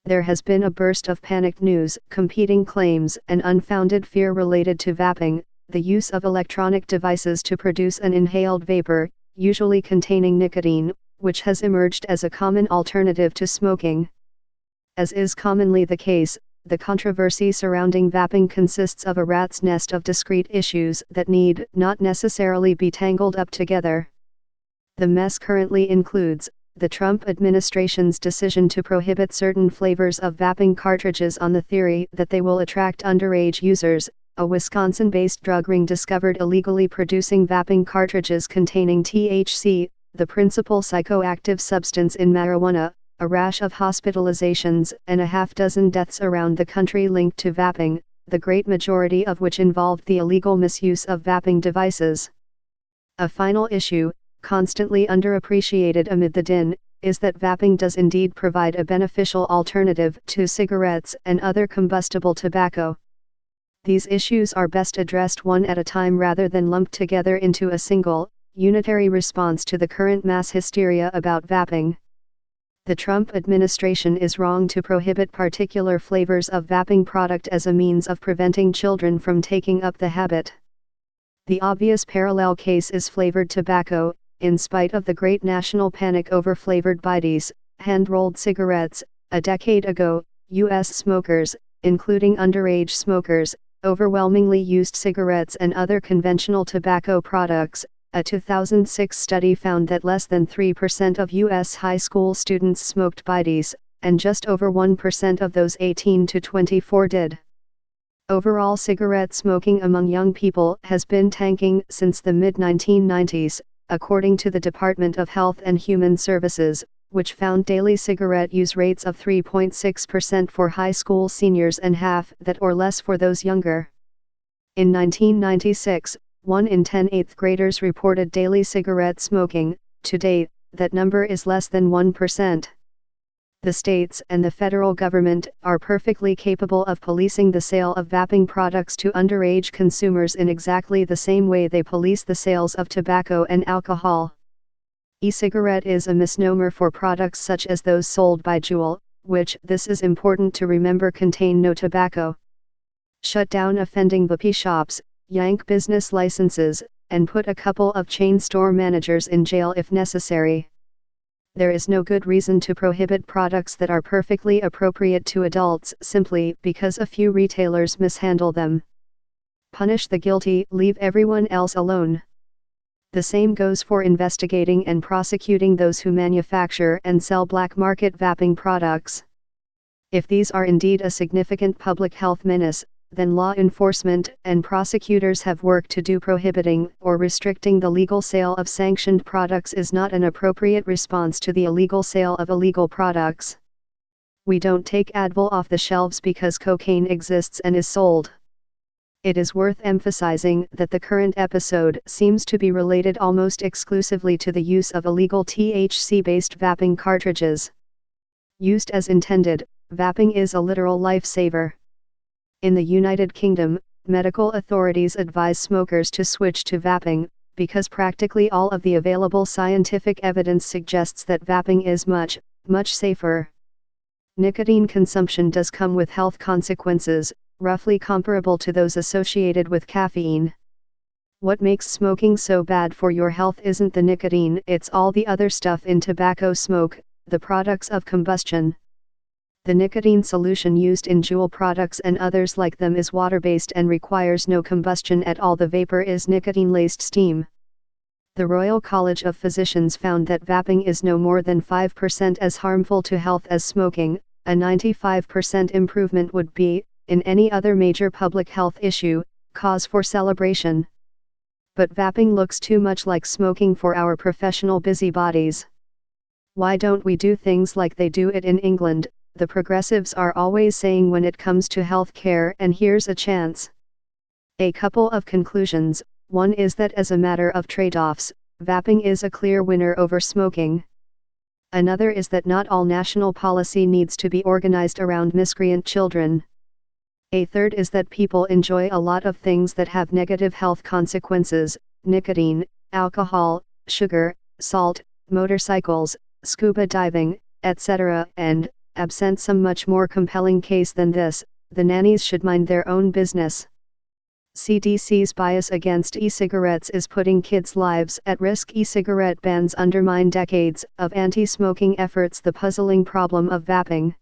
There has been a burst of panicked news, competing claims, and unfounded fear related to vaping, the use of electronic devices to produce an inhaled vapor, usually containing nicotine, which has emerged as a common alternative to smoking. As is commonly the case, the controversy surrounding vaping consists of a rat's nest of discrete issues that need not necessarily be tangled up together. The mess currently includes the Trump administration's decision to prohibit certain flavors of vaping cartridges on the theory that they will attract underage users, a Wisconsin-based drug ring discovered illegally producing vaping cartridges containing THC, the principal psychoactive substance in marijuana, a rash of hospitalizations and a half-dozen deaths around the country linked to vaping, the great majority of which involved the illegal misuse of vaping devices. A final issue, constantly underappreciated amid the din, is that vaping does indeed provide a beneficial alternative to cigarettes and other combustible tobacco. These issues are best addressed one at a time rather than lumped together into a single, unitary response to the current mass hysteria about vaping. The Trump administration is wrong to prohibit particular flavors of vaping product as a means of preventing children from taking up the habit. The obvious parallel case is flavored tobacco. In spite of the great national panic over flavored biddies, hand-rolled cigarettes, a decade ago, U.S. smokers, including underage smokers, overwhelmingly used cigarettes and other conventional tobacco products. A 2006 study found that less than 3% of U.S. high school students smoked biddies, and just over 1% of those 18 to 24 did. Overall cigarette smoking among young people has been tanking since the mid-1990s, according to the Department of Health and Human Services, which found daily cigarette use rates of 3.6% for high school seniors and half that or less for those younger. In 1996, 1 in 10 eighth graders reported daily cigarette smoking. Today, that number is less than 1%. The states and the federal government are perfectly capable of policing the sale of vaping products to underage consumers in exactly the same way they police the sales of tobacco and alcohol. E-cigarette is a misnomer for products such as those sold by Juul, which, this is important to remember, contain no tobacco. Shut down offending vape shops, yank business licenses, and put a couple of chain store managers in jail if necessary. There is no good reason to prohibit products that are perfectly appropriate to adults simply because a few retailers mishandle them. Punish the guilty, leave everyone else alone. The same goes for investigating and prosecuting those who manufacture and sell black market vaping products. If these are indeed a significant public health menace, then law enforcement and prosecutors have work to do. Prohibiting or restricting the legal sale of sanctioned products is not an appropriate response to the illegal sale of illegal products. We don't take Advil off the shelves because cocaine exists and is sold. It is worth emphasizing that the current episode seems to be related almost exclusively to the use of illegal THC-based vaping cartridges. Used as intended, vaping is a literal lifesaver. In the United Kingdom, medical authorities advise smokers to switch to vaping, because practically all of the available scientific evidence suggests that vaping is much, much safer. Nicotine consumption does come with health consequences, roughly comparable to those associated with caffeine. What makes smoking so bad for your health isn't the nicotine, it's all the other stuff in tobacco smoke, the products of combustion. The nicotine solution used in Juul products and others like them is water-based and requires no combustion at all. The vapor is nicotine-laced steam. The Royal College of Physicians found that vaping is no more than 5% as harmful to health as smoking. A 95% improvement would be, in any other major public health issue, cause for celebration. But vaping looks too much like smoking for our professional busybodies. Why don't we do things like they do it in England? The progressives are always saying when it comes to health care, and here's a chance. A couple of conclusions. One is that as a matter of trade-offs, vaping is a clear winner over smoking. Another is that not all national policy needs to be organized around miscreant children. A third is that people enjoy a lot of things that have negative health consequences: nicotine, alcohol, sugar, salt, motorcycles, scuba diving, etc., and absent some much more compelling case than this, the nannies should mind their own business. CDC's bias against e-cigarettes is putting kids' lives at risk. E-cigarette bans undermine decades of anti-smoking efforts. The puzzling problem of vaping.